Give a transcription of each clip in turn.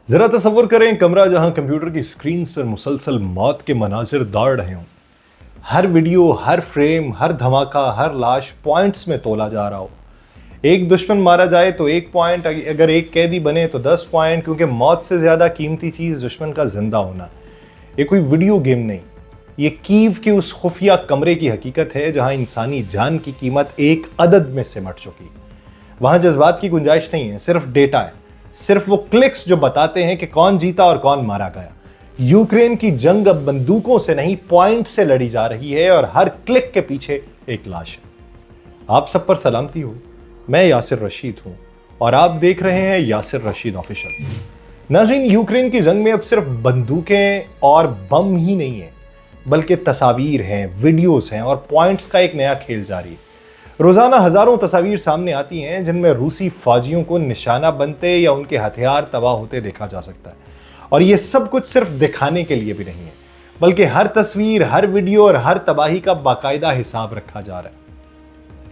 ज़रा तसव्वुर करें कमरा जहां कंप्यूटर की स्क्रीन्स पर मुसलसल मौत के मनाजिर दौड़ रहे हों। हर वीडियो, हर फ्रेम, हर धमाका, हर लाश पॉइंट्स में तोला जा रहा हो। एक दुश्मन मारा जाए तो 1 पॉइंट, अगर एक कैदी बने तो 10 पॉइंट, क्योंकि मौत से ज़्यादा कीमती चीज़ दुश्मन का जिंदा होना। ये कोई वीडियो गेम नहीं, ये कीव के उस खुफिया कमरे की हकीकत है जहां इंसानी जान की कीमत एक अदद में सिमट चुकी। वहां जज्बात की गुंजाइश नहीं है, सिर्फ डेटा है, सिर्फ वो क्लिक्स जो बताते हैं कि कौन जीता और कौन मारा गया। यूक्रेन की जंग अब बंदूकों से नहीं, पॉइंट से लड़ी जा रही है और हर क्लिक के पीछे एक लाश है। आप सब पर सलामती हो, मैं यासिर रशीद हूं और आप देख रहे हैं यासिर रशीद ऑफिशियल। नाज़रीन, यूक्रेन की जंग में अब सिर्फ बंदूकें और बम ही नहीं है, बल्कि तस्वीर हैं, वीडियोस हैं और पॉइंट्स का एक नया खेल जारी है। रोजाना हजारों तस्वीर सामने आती हैं जिनमें रूसी फौजियों को निशाना बनते या उनके हथियार तबाह होते देखा जा सकता है। और ये सब कुछ सिर्फ दिखाने के लिए भी नहीं है, बल्कि हर तस्वीर, हर वीडियो और हर तबाही का बाकायदा हिसाब रखा जा रहा है।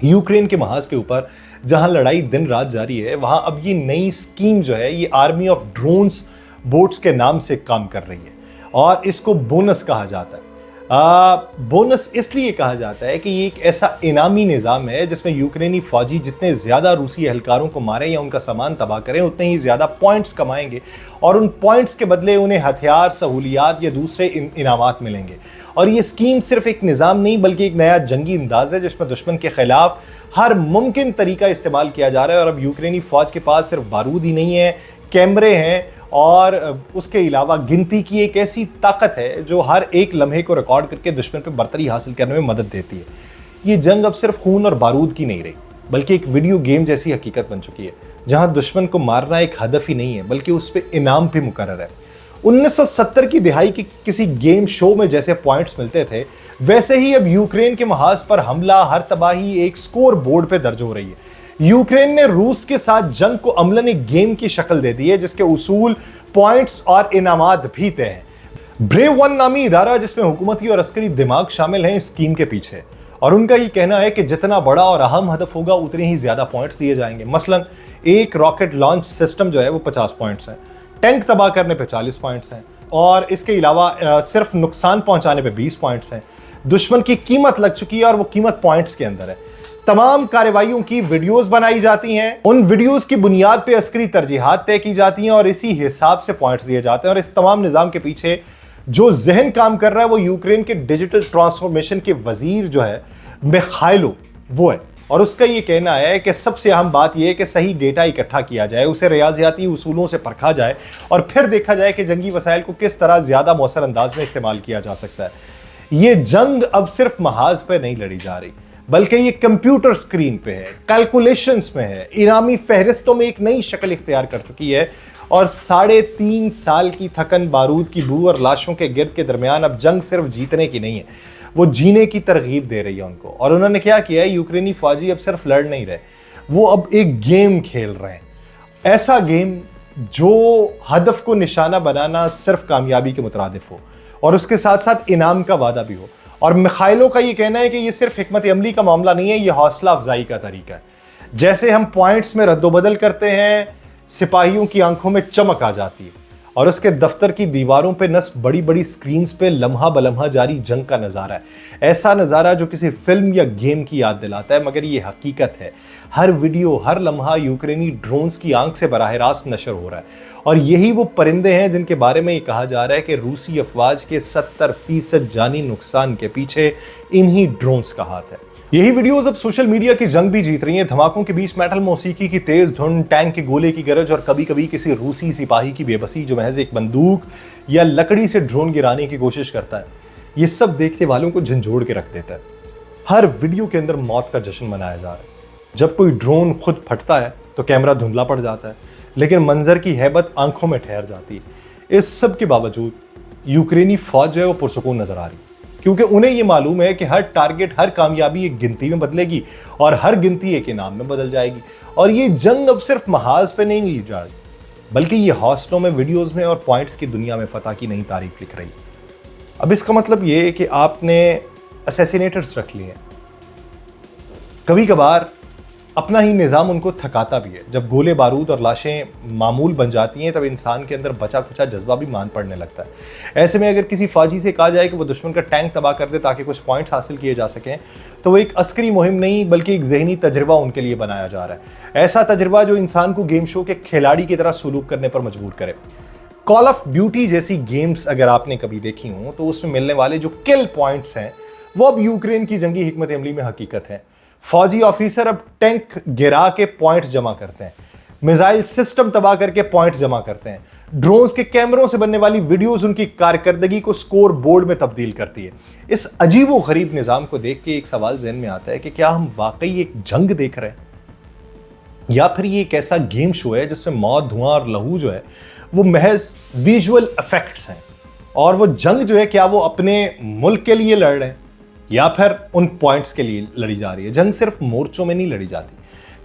यूक्रेन के महाज के ऊपर जहां लड़ाई दिन रात जारी है, वहां अब ये नई स्कीम जो है, ये आर्मी ऑफ ड्रोन्स बोट्स के नाम से काम कर रही है और इसको बोनस कहा जाता है। बोनस इसलिए कहा जाता है कि ये एक ऐसा इनामी निज़ाम है जिसमें यूक्रेनी फौजी जितने ज़्यादा रूसी एहलकारों को मारें या उनका सामान तबाह करें, उतने ही ज़्यादा पॉइंट्स कमाएंगे और उन पॉइंट्स के बदले उन्हें हथियार, सहूलियात या दूसरे इनामात मिलेंगे। और ये स्कीम सिर्फ एक निज़ाम नहीं, बल्कि एक नया जंगी अंदाज है जिसमें दुश्मन के खिलाफ हर मुमकिन तरीका इस्तेमाल किया जा रहा है। और अब यूक्रेनी फौज के पास सिर्फ बारूद ही नहीं है, कैमरे हैं और उसके अलावा गिनती की एक ऐसी ताकत है जो हर एक लम्हे को रिकॉर्ड करके दुश्मन पर बर्तरी हासिल करने में मदद देती है। ये जंग अब सिर्फ खून और बारूद की नहीं रही, बल्कि एक वीडियो गेम जैसी हकीकत बन चुकी है, जहां दुश्मन को मारना एक हदफ ही नहीं है, बल्कि उस पर इनाम भी मुकर्रर है। 1970 की दिहाई की किसी गेम शो में जैसे पॉइंट्स मिलते थे, वैसे ही अब यूक्रेन के महाज पर हमला, हर तबाही एक स्कोर बोर्ड पर दर्ज हो रही है। यूक्रेन ने रूस के साथ जंग को अमलन एक गेम की शक्ल दे दी है, जिसके उसूल, पॉइंट्स और इनामात भी तय हैं। ब्रेव वन नामी इदारा, जिसमें हुकूमती और अस्करी दिमाग शामिल हैं इस स्कीम के पीछे, और उनका ये कहना है कि जितना बड़ा और अहम हदफ होगा उतने ही ज्यादा पॉइंट्स दिए जाएंगे। मसलन एक रॉकेट लॉन्च सिस्टम जो है वो 50 पॉइंट्स है, टैंक तबाह करने पे 40 पॉइंट्स हैं और इसके अलावा सिर्फ नुकसान पहुंचाने पे 20 पॉइंट्स हैं। दुश्मन की कीमत लग चुकी है और वो कीमत पॉइंट्स के अंदर है। तमाम कार्रवाइयों की वीडियोस बनाई जाती हैं, उन वीडियोस की बुनियाद पे अस्करी तरजीहात तय की जाती हैं और इसी हिसाब से पॉइंट्स दिए जाते हैं। और इस तमाम निजाम के पीछे जो जहन काम कर रहा है वो यूक्रेन के डिजिटल ट्रांसफॉर्मेशन के वजीर जो है मिखाइलो, वो है। और उसका ये कहना है कि सबसे अहम बात यह है कि सही डेटा इकट्ठा किया जाए, उसे रियाजियाती उसूलों से परखा जाए और फिर देखा जाए कि जंगी वसाइल को किस तरह ज्यादा मौसर अंदाज में इस्तेमाल किया जा सकता है। ये जंग अब सिर्फ महाज पर नहीं लड़ी जा रही, बल्कि ये कंप्यूटर स्क्रीन पे है, कैलकुलेशंस में है, इनामी फहरिस्तों में एक नई शक्ल इख्तियार कर चुकी है। और 3.5 साल की थकन, बारूद की बू और लाशों के गिर्द के दरमियान अब जंग सिर्फ जीतने की नहीं है, वो जीने की तरगीब दे रही है उनको। और उन्होंने क्या किया है, यूक्रेनी फौजी अब सिर्फ लड़ नहीं रहे, वो अब एक गेम खेल रहे हैं। ऐसा गेम जो हदफ को निशाना बनाना सिर्फ कामयाबी के मुतरादिफ हो और उसके साथ साथ इनाम का वादा भी हो। और मिखाइलो का ये कहना है कि ये सिर्फ हिकमत अमली का मामला नहीं है, ये हौसला अफजाई का तरीका है। जैसे हम पॉइंट्स में रद्दोबदल करते हैं, सिपाहियों की आंखों में चमक आ जाती है और उसके दफ्तर की दीवारों पे नस्ब बड़ी बड़ी स्क्रीन्स पे लम्हा बलम्हा जारी जंग का नज़ारा है। ऐसा नज़ारा जो किसी फिल्म या गेम की याद दिलाता है, मगर ये हकीकत है। हर वीडियो, हर लम्हा यूक्रेनी ड्रोन्स की आंख से बराह रास्त नशर हो रहा है। और यही वो परिंदे हैं जिनके बारे में ये कहा जा रहा है कि रूसी अफवाज के 70% जानी नुकसान के पीछे इन्हीं ड्रोन्स का हाथ है। यही वीडियोस अब सोशल मीडिया की जंग भी जीत रही हैं। धमाकों के बीच मेटल मौसीकी की तेज धुन, टैंक के गोले की गरज और कभी कभी किसी रूसी सिपाही की बेबसी जो महज एक बंदूक या लकड़ी से ड्रोन गिराने की कोशिश करता है, ये सब देखने वालों को झंझोड़ के रख देता है। हर वीडियो के अंदर मौत का जश्न मनाया जा रहा है। जब कोई ड्रोन खुद फटता है तो कैमरा धुंधला पड़ जाता है, लेकिन मंजर की हैबत आंखों में ठहर जाती है। इस सब के बावजूद यूक्रेनी फौज जो है वो पुरसुकून नजर आ रही है, क्योंकि उन्हें ये मालूम है कि हर टारगेट, हर कामयाबी एक गिनती में बदलेगी और हर गिनती एक इनाम में बदल जाएगी। और ये जंग अब सिर्फ महाज पे नहीं ली जा रही, बल्कि ये हौसलों में, वीडियोस में और पॉइंट्स की दुनिया में फतह की नई तारीख लिख रही। अब इसका मतलब ये है कि आपने असैसिनेटर्स रख लिए हैं। कभी कभार अपना ही निज़ाम उनको थकाता भी है। जब गोले बारूद और लाशें मामूल बन जाती हैं तब इंसान के अंदर बचा कुचा जज्बा भी मान पड़ने लगता है। ऐसे में अगर किसी फौजी से कहा जाए कि वो दुश्मन का टैंक तबाह कर दे ताकि कुछ पॉइंट्स हासिल किए जा सकें, तो वो एक अस्करी मुहिम नहीं बल्कि एक ज़हनी तजर्बा उनके लिए बनाया जा रहा है। ऐसा तजर्बा जो इंसान को गेम शो के खिलाड़ी की तरह सलूक करने पर मजबूर करे। कॉल ऑफ ड्यूटी जैसी गेम्स अगर आपने कभी देखी हो तो उसमें मिलने वाले जो किल पॉइंट्स हैं वो अब यूक्रेन की जंगी हिकमत अमली में हकीकत है। फौजी ऑफिसर अब टैंक गिरा के पॉइंट्स जमा करते हैं, मिसाइल सिस्टम तबाह करके पॉइंट्स जमा करते हैं, ड्रोन्स के कैमरों से बनने वाली वीडियोस उनकी कारकर्दगी को स्कोर बोर्ड में तब्दील करती है। इस अजीबो गरीब निज़ाम को देख के एक सवाल ज़हन में आता है कि क्या हम वाकई एक जंग देख रहे हैं या फिर ये एक ऐसा गेम शो है जिसमें मौत, धुआं और लहू जो है वो महज विजुअल इफेक्ट्स हैं, और वो जंग जो है क्या वो अपने मुल्क के लिए लड़ रहे हैं या फिर उन पॉइंट्स के लिए लड़ी जा रही है। जंग सिर्फ मोर्चों में नहीं लड़ी जाती,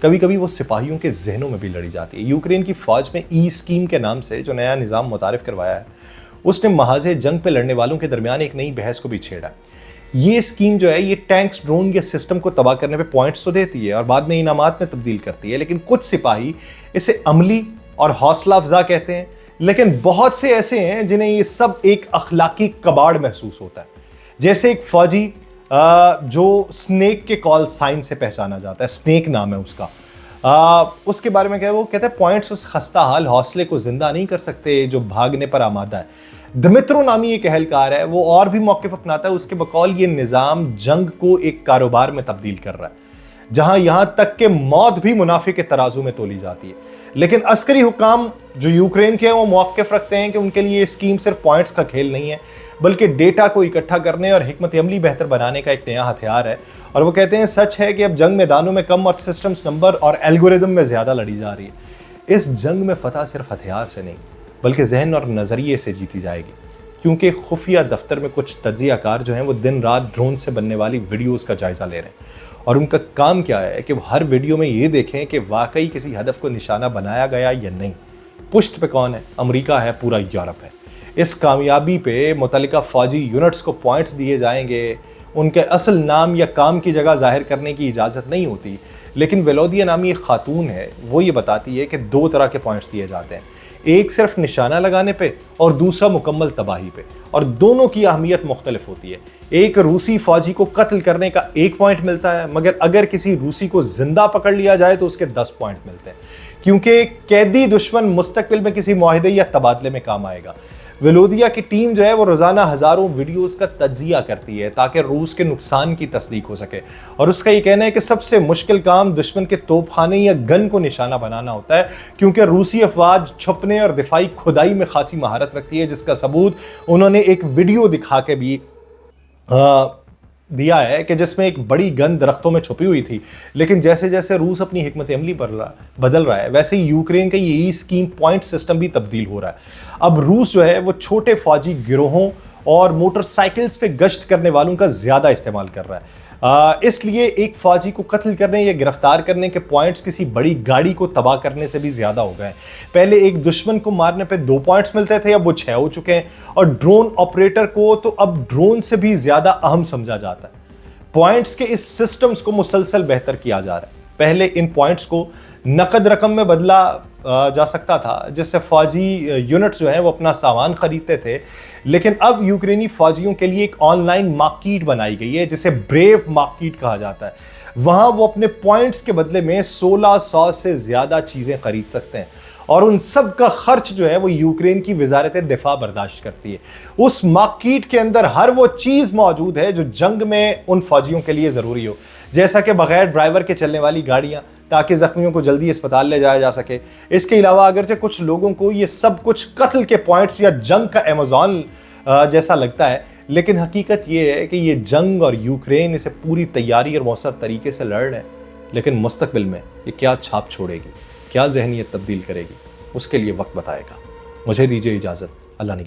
कभी कभी वो सिपाहियों के जहनों में भी लड़ी जाती है। यूक्रेन की फौज में ई स्कीम के नाम से जो नया निज़ाम मुतारिफ करवाया है उसने महाजे जंग पे लड़ने वालों के दरमियान एक नई बहस को भी छेड़ा। ये स्कीम जो है ये टैंक्स, ड्रोन या सिस्टम को तबाह करने पे पॉइंट्स तो देती है और बाद में इनामात में तब्दील करती है, लेकिन कुछ सिपाही इसे अमली और हौसला अफजा कहते हैं, लेकिन बहुत से ऐसे हैं जिन्हें ये सब एक अखलाकी कबाड़ महसूस होता है। जैसे एक फौजी जो स्नेक के कॉल साइन से पहचाना जाता है, स्नेक नाम है उसका, उसके बारे में क्या है, वो कहते हैं पॉइंट्स उस खस्ता हाल हौसले को जिंदा नहीं कर सकते जो भागने पर आमादा है। दिमित्रो नामी एक अहलकार है, वो और भी मौक़िफ़ अपनाता है। उसके बकौल ये निज़ाम जंग को एक कारोबार में तब्दील कर रहा है जहां यहां तक कि मौत भी मुनाफे के तराजू में तोली जाती है। लेकिन अस्करी हुकाम जो यूक्रेन के हैं वो मौक़िफ़ रखते हैं कि उनके लिए ये स्कीम सिर्फ पॉइंट्स का खेल नहीं है बल्कि डेटा को इकट्ठा करने और हिकमत अमली बेहतर बनाने का एक नया हथियार है। और वो कहते हैं सच है कि अब जंग मैदानों में कम और सिस्टम्स, नंबर और एल्गोरिदम में ज़्यादा लड़ी जा रही है। इस जंग में फतह सिर्फ हथियार से नहीं बल्कि जहन और नज़रिए से जीती जाएगी, क्योंकि खुफिया दफ्तर में कुछ तज्जियाकार जो हैं वो दिन रात ड्रोन से बनने वाली वीडियोज़ का जायज़ा ले रहे हैं और उनका काम क्या है कि वो हर वीडियो में ये देखें कि वाकई किसी हदफ को निशाना बनाया गया या नहीं। पुश्त पे कौन है? अमेरिका है, पूरा यूरोप है। इस कामयाबी पे मुतल्लिका फ़ौजी यूनिट्स को पॉइंट्स दिए जाएंगे। उनके असल नाम या काम की जगह जाहिर करने की इजाज़त नहीं होती, लेकिन वेलोदिया नामी एक खातून है, वो ये बताती है कि दो तरह के पॉइंट्स दिए जाते हैं, एक सिर्फ निशाना लगाने पे और दूसरा मुकम्मल तबाही पे, और दोनों की अहमियत मुख्तलिफ होती है। एक रूसी फौजी को कत्ल करने का 1 पॉइंट मिलता है, मगर अगर किसी रूसी को जिंदा पकड़ लिया जाए तो उसके 10 पॉइंट मिलते हैं, क्योंकि कैदी दुश्मन मुस्तकबिल में किसी मुआहिदे या तबादले में काम आएगा। वेलोदिया की टीम जो है वो रोज़ाना हज़ारों वीडियोस का तज्जिया करती है ताकि रूस के नुकसान की तस्दीक हो सके, और उसका ये कहना है कि सबसे मुश्किल काम दुश्मन के तोपखाने या गन को निशाना बनाना होता है, क्योंकि रूसी अफवाज छुपने और दिफाई खुदाई में खासी महारत रखती है, जिसका सबूत उन्होंने एक वीडियो दिखा के भी दिया है कि जिसमें एक बड़ी गन दरख्तों में छुपी हुई थी। लेकिन जैसे जैसे रूस अपनी हिकमत अमली बदल रहा है वैसे ही यूक्रेन का ये ई स्कीम पॉइंट सिस्टम भी तब्दील हो रहा है। अब रूस जो है वो छोटे फौजी गिरोहों और मोटरसाइकिल्स पे गश्त करने वालों का ज़्यादा इस्तेमाल कर रहा है। इसलिए एक फौजी को कत्ल करने या गिरफ्तार करने के पॉइंट्स किसी बड़ी गाड़ी को तबाह करने से भी ज़्यादा हो गए। पहले एक दुश्मन को मारने पे 2 पॉइंट्स मिलते थे, अब वो 6 हो चुके हैं, और ड्रोन ऑपरेटर को तो अब ड्रोन से भी ज़्यादा अहम समझा जाता है। पॉइंट्स के इस सिस्टम्स को मुसलसल बेहतर किया जा रहा है। पहले इन पॉइंट्स को नकद रकम में बदला जा सकता था, जिससे फौजी यूनिट्स जो हैं वो अपना सामान खरीदते थे, लेकिन अब यूक्रेनी फौजियों के लिए एक ऑनलाइन मार्केट बनाई गई है जिसे ब्रेव मार्केट कहा जाता है। वहाँ वो अपने पॉइंट्स के बदले में 1600 से ज़्यादा चीज़ें खरीद सकते हैं, और उन सब का खर्च जो है वो यूक्रेन की वजारत दिफा बर्दाश्त करती है। उस मार्केट के अंदर हर वो चीज़ मौजूद है जो जंग में उन फौजियों के लिए ज़रूरी हो, जैसा कि बगैर ड्राइवर के चलने वाली गाड़ियाँ, ताकि ज़ख्मियों को जल्दी अस्पताल ले जाया जा सके। इसके अलावा अगरचे कुछ लोगों को ये सब कुछ कत्ल के पॉइंट्स या जंग का अमेज़ॉन जैसा लगता है, लेकिन हकीकत ये है कि ये जंग और यूक्रेन इसे पूरी तैयारी और मौसर तरीके से लड़ रहे हैं। लेकिन मुस्तकबिल में ये क्या छाप छोड़ेगी, क्या जहनीत तब्दील करेगी, उसके लिए वक्त बताएगा। मुझे दीजिए इजाज़त। अल्लाह ने